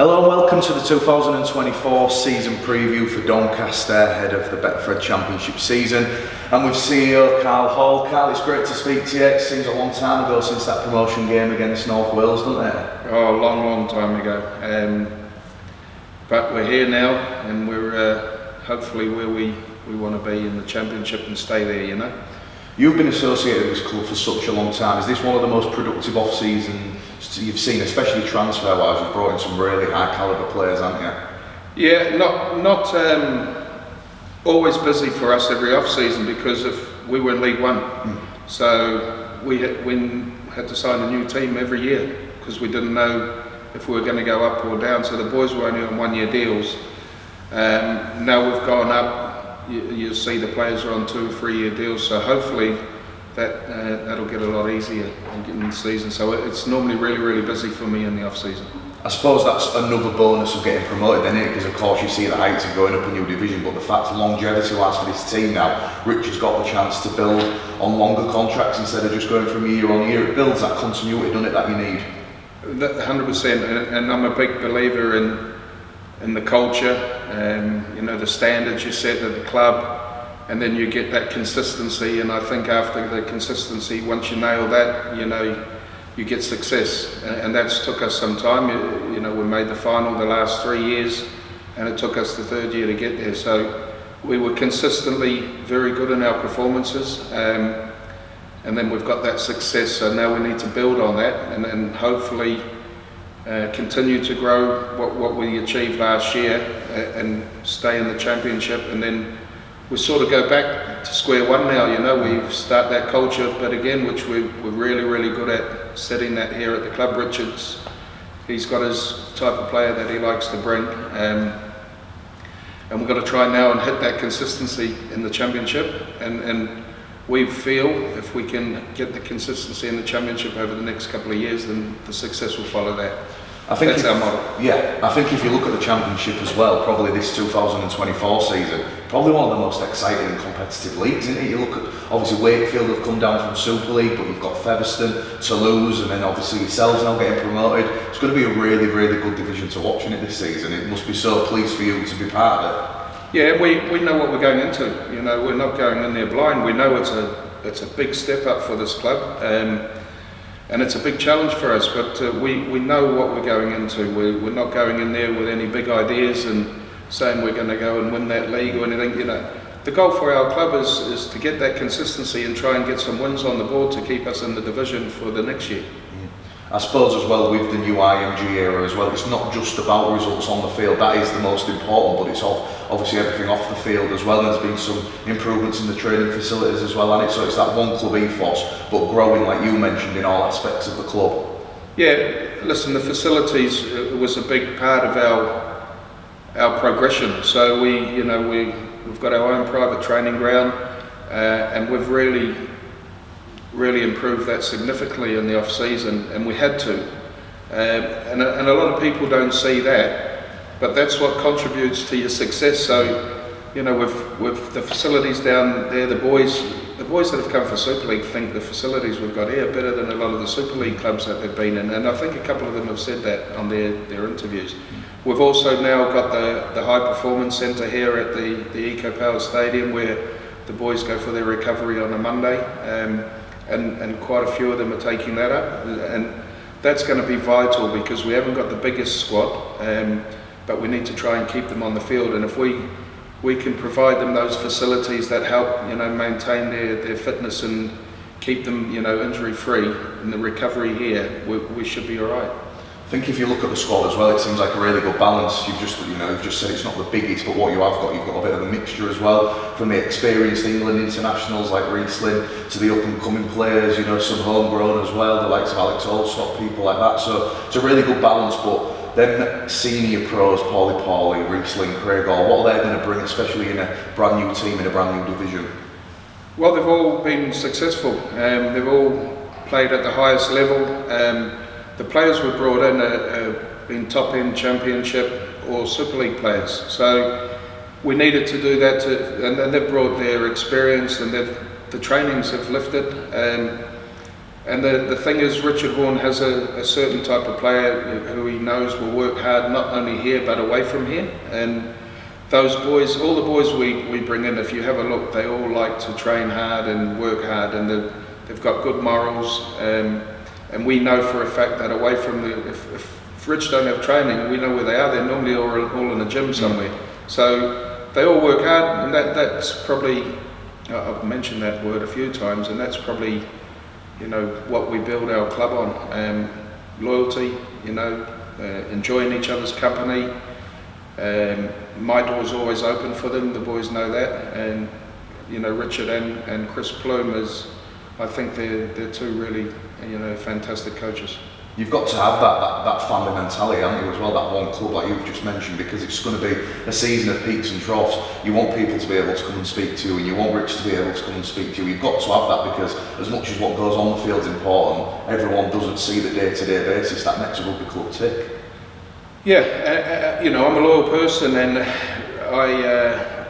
Hello and welcome to the 2024 season preview for Doncaster ahead of the Betfred Championship season. I'm with CEO Carl Hall. Carl, it's great to speak to you. It seems a long time ago since that promotion game against North Wales, doesn't it? Oh, a long time ago. But we're here now, and we're hopefully where we want to be in the Championship and stay there, you know. You've been associated with this club for such a long time. Is this one of the most productive off-seasons you've seen, especially transfer-wise? You've brought in some really high-calibre players, haven't you? Yeah, not always busy for us every off-season because we were in League One. So we had to sign a new team every year because we didn't know if we were going to go up or down. So the boys were only on one-year deals. Now we've gone up. You'll see the players are on 2 or 3 year deals, so hopefully that'll get a lot easier in the season. So it's normally really busy for me in the off season. I suppose that's another bonus of getting promoted, then, isn't it? Because of course you see the heights of going up a new division, but the fact longevity wise for this team now, Richard's got the chance to build on longer contracts instead of just going from year on year. It builds that continuity, doesn't it, that you need? 100%, and I'm a big believer in the culture, you know, the standards you set at the club, and then you get that consistency. And I think after the consistency, once you nail that, you know, you get success. And that's took us some time. You know, we made the final the last 3 years, and it took us the 3rd year to get there. So we were consistently very good in our performances, and then we've got that success. So now we need to build on that, and hopefully continue to grow what we achieved last year and stay in the Championship, and then we sort of go back to square one now. You know, we start that culture, but again, which we're really good at setting that here at the club. Richard's, he's got his type of player that he likes to bring, and we've got to try now and hit that consistency in the Championship, and we feel if we can get the consistency in the Championship over the next couple of years, then the success will follow that. I think that's our model. Yeah, I think if you look at the Championship as well, probably this 2024 season, probably one of the most exciting and competitive leagues, isn't it? You look at, obviously Wakefield have come down from Super League, but you've got Featherstone, Toulouse, and then obviously yourselves now getting promoted. It's going to be a really good division to watch in it this season. It must be so pleased for you to be part of it. Yeah, we know what we're going into. You know, we're not going in there blind. We know it's a big step up for this club, and it's a big challenge for us. But we know what we're going into. We're not going in there with any big ideas and saying we're going to go and win that league or anything. You know, the goal for our club is to get that consistency and try and get some wins on the board to keep us in the division for the next year. I suppose as well with the new IMG era as well, it's not just about results on the field. That is the most important, but it's obviously everything off the field as well. There's been some improvements in the training facilities as well, and so it's that one club ethos, but growing, like you mentioned, in all aspects of the club. Yeah, listen, the facilities was a big part of our progression. So we've got our own private training ground, and we've really improved that significantly in the off season, and we had to, and a lot of people don't see that, but that's what contributes to your success. So you know, with the facilities down there, the boys that have come for Super League think the facilities we've got here are better than a lot of the Super League clubs that they've been in, and I think a couple of them have said that on their interviews. We've also now got the high performance centre here at the Eco Power Stadium, where the boys go for their recovery on a Monday. And quite a few of them are taking that up, and that's going to be vital because we haven't got the biggest squad, but we need to try and keep them on the field. And if we can provide them those facilities that help, you know, maintain their fitness and keep them, you know, injury free in the recovery here, we should be all right. I think if you look at the squad as well, it seems like a really good balance. You've just said it's not the biggest, but what you have got, you've got a bit of a mixture as well. From the experienced England internationals like Riesling to the up and coming players, you know, some homegrown as well, the likes of Alex Allstott, people like that. So it's a really good balance. But then senior pros, Paulie, Riesling, Craig Hall, what are they going to bring, especially in a brand new team in a brand new division? Well, they've all been successful. They've all played at the highest level. The players we brought in have been top-end Championship or Super League players. So we needed to do that, and they've brought their experience, and the trainings have lifted. And the thing is, Richard Horne has a certain type of player who he knows will work hard, not only here but away from here. And those boys, all the boys we bring in, if you have a look, they all like to train hard and work hard, and they've got good morals. And we know for a fact that away from if Rich don't have training, we know where they are. They're normally all in a gym somewhere. So they all work hard, and that's probably, I've mentioned that word a few times, and that's probably, you know, what we build our club on. Loyalty, you know, enjoying each other's company. My door's always open for them, the boys know that. And, you know, Richard and Chris Plume I think they're two really, you know, fantastic coaches. You've got to have that family mentality, haven't you, as well, that one club like you've just mentioned, because it's going to be a season of peaks and troughs. You want people to be able to come and speak to you, and you want Rich to be able to come and speak to you. You've got to have that, because as much as what goes on the field's important, everyone doesn't see the day-to-day basis that makes a rugby club tick. Yeah, you know, I'm a loyal person, and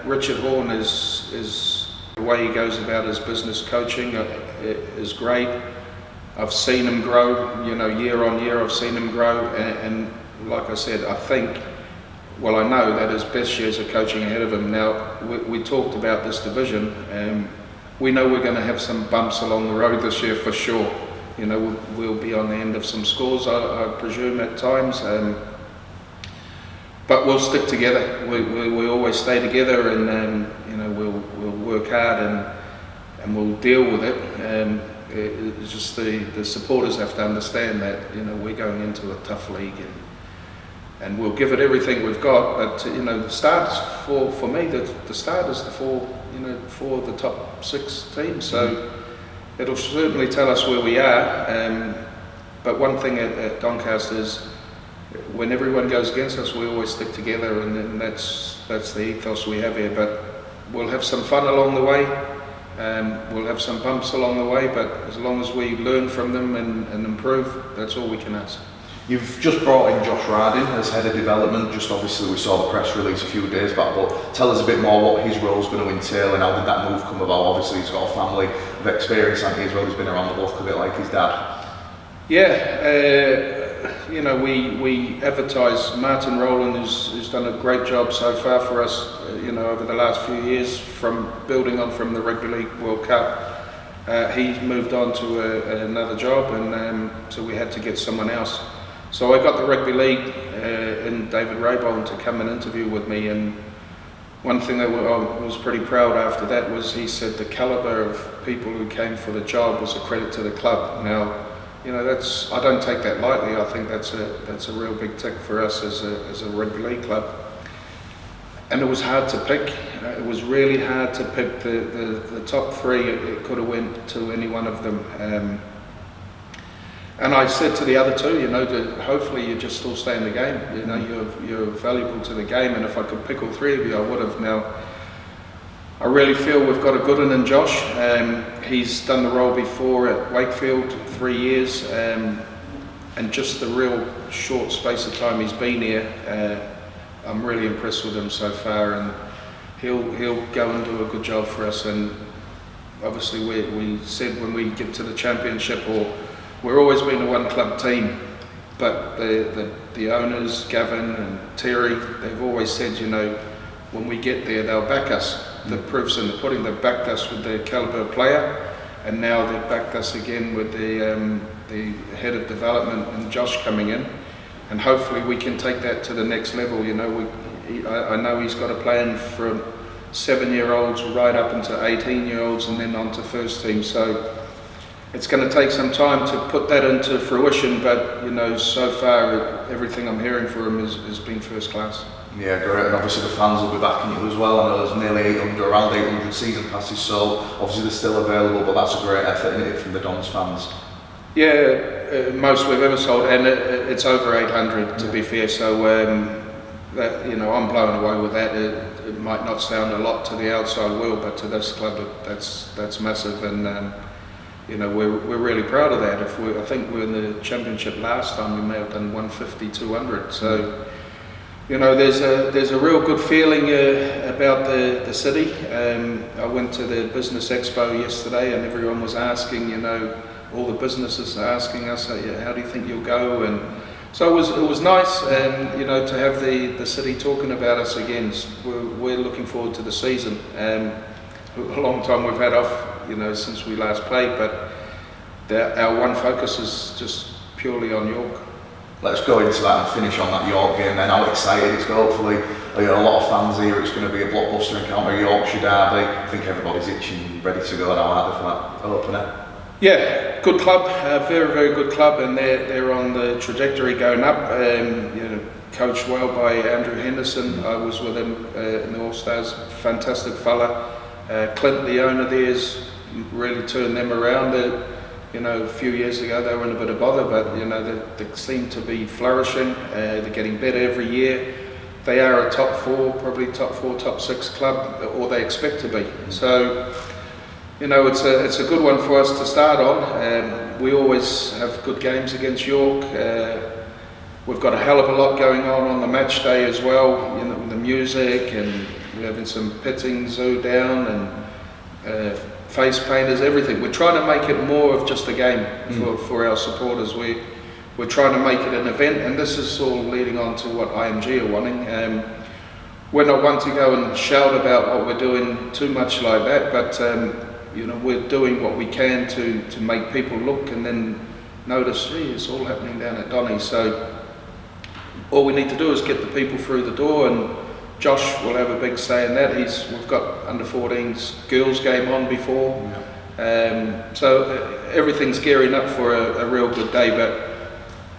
Richard Horne is the way he goes about his business coaching is great. I've seen him grow, you know, year on year. I've seen him grow, and like I said, I think, well, I know that his best years are coaching ahead of him. Now, we talked about this division, and we know we're going to have some bumps along the road this year for sure. You know, we'll be on the end of some scores, I presume, at times. But we'll stick together. We always stay together, and you know, we'll work hard and we'll deal with it. It's just the supporters have to understand that, you know, we're going into a tough league, and we'll give it everything we've got. But you know, the start for me, the start is for the top 6 teams. So it'll certainly tell us where we are. But one thing at Doncaster is, when everyone goes against us, we always stick together, and that's the ethos we have here. But we'll have some fun along the way. We'll have some bumps along the way, but as long as we learn from them and improve, that's all we can ask. You've just brought in Josh Riding as head of development. Just obviously we saw the press release a few days back, but tell us a bit more what his role is going to entail and how did that move come about. Obviously he's got a family of experience, hasn't he, as well. He's been around the block a bit like his dad. Yeah, you know, we advertise Martin Rowland, who's done a great job so far for us, you know, over the last few years, from building on from the Rugby League World Cup. He's moved on to another job, and so we had to get someone else. So I got the Rugby League and David Raybould to come and interview with me, and one thing that I was pretty proud after that was he said the calibre of people who came for the job was a credit to the club. Now, you know, I don't take that lightly. I think that's a real big tick for us as a rugby league club. And it was hard to pick. It was really hard to pick the top 3. It could have went to any one of them. And I said to the other 2, you know, hopefully you just still stay in the game. You know, you're valuable to the game, and if I could pick all 3 of you, I would have. Now, I really feel we've got a good one in Josh. He's done the role before at Wakefield, 3 years, and just the real short space of time he's been here, I'm really impressed with him so far, and he'll go and do a good job for us. And obviously we said when we get to the championship, or we're always been a one club team, but the owners, Gavin and Terry, they've always said, you know, when we get there, they'll back us. The proof's in the pudding. They've backed us with their calibre player, and now they've backed us again with the head of development and Josh coming in, and hopefully we can take that to the next level. You know, I know he's got a plan from 7-year-olds right up into 18-year-olds and then on to first team. So it's going to take some time to put that into fruition, but you know, so far everything I'm hearing for him has been first class. Yeah, great, and obviously the fans will be backing you as well. I know there's nearly around 800 season passes, so obviously they're still available, but that's a great effort in it from the Dons fans. Yeah, most we've ever sold, and it's over 800 to be fair, so that, you know, I'm blown away with that. It might not sound a lot to the outside world, but to this club that's massive, and you know, we're really proud of that. I think we were in the championship last time, we may have done 150, 200, so you know, there's a real good feeling about the city. I went to the Business Expo yesterday, and everyone was asking, you know, all the businesses are asking us, how do you think you'll go? And so it was nice, and to have the city talking about us again. We're looking forward to the season. A long time we've had off, since we last played, but our one focus is just purely on York. Let's go into that and finish on that York game then. How excited it's going. Hopefully, a lot of fans here. It's going to be a blockbuster encounter, Yorkshire derby. I think everybody's itching, ready to go now, aren't they, for that opener? Yeah, good club, very, very good club, and they're on the trajectory going up. Coached well by Andrew Henderson. I was with him in the All-Stars. Fantastic fella. Clint, the owner there, has really turned them around. A few years ago they were in a bit of bother, but they seem to be flourishing. They're getting better every year. They are a top 4, probably top 4, top 6 club, or they expect to be. So, it's a good one for us to start on. We always have good games against York. We've got a hell of a lot going on the match day as well. The music, and we're having some pitting, zoo down, and face painters, everything. We're trying to make it more of just a game for our supporters. We're trying to make it an event, and this is all leading on to what IMG are wanting. We're not one to go and shout about what we're doing too much like that, but we're doing what we can to make people look and then notice, it's all happening down at Donny. So all we need to do is get the people through the door, and Josh will have a big say in that. We've got under 14s girls game on before, so everything's gearing up for a real good day. But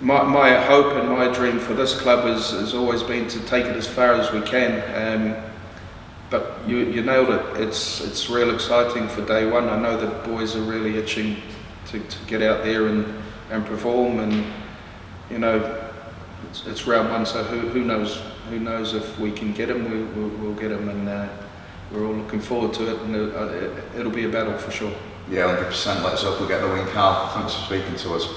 my hope and my dream for this club has always been to take it as far as we can. But you nailed it. It's real exciting for day one. I know the boys are really itching to get out there and perform, and it's round one. So who knows? Who knows if we can get them? We'll get them, and we're all looking forward to it. And it'll be a battle for sure. Yeah, 100%. Let's hope we get the win, Carl. Thanks for speaking to us.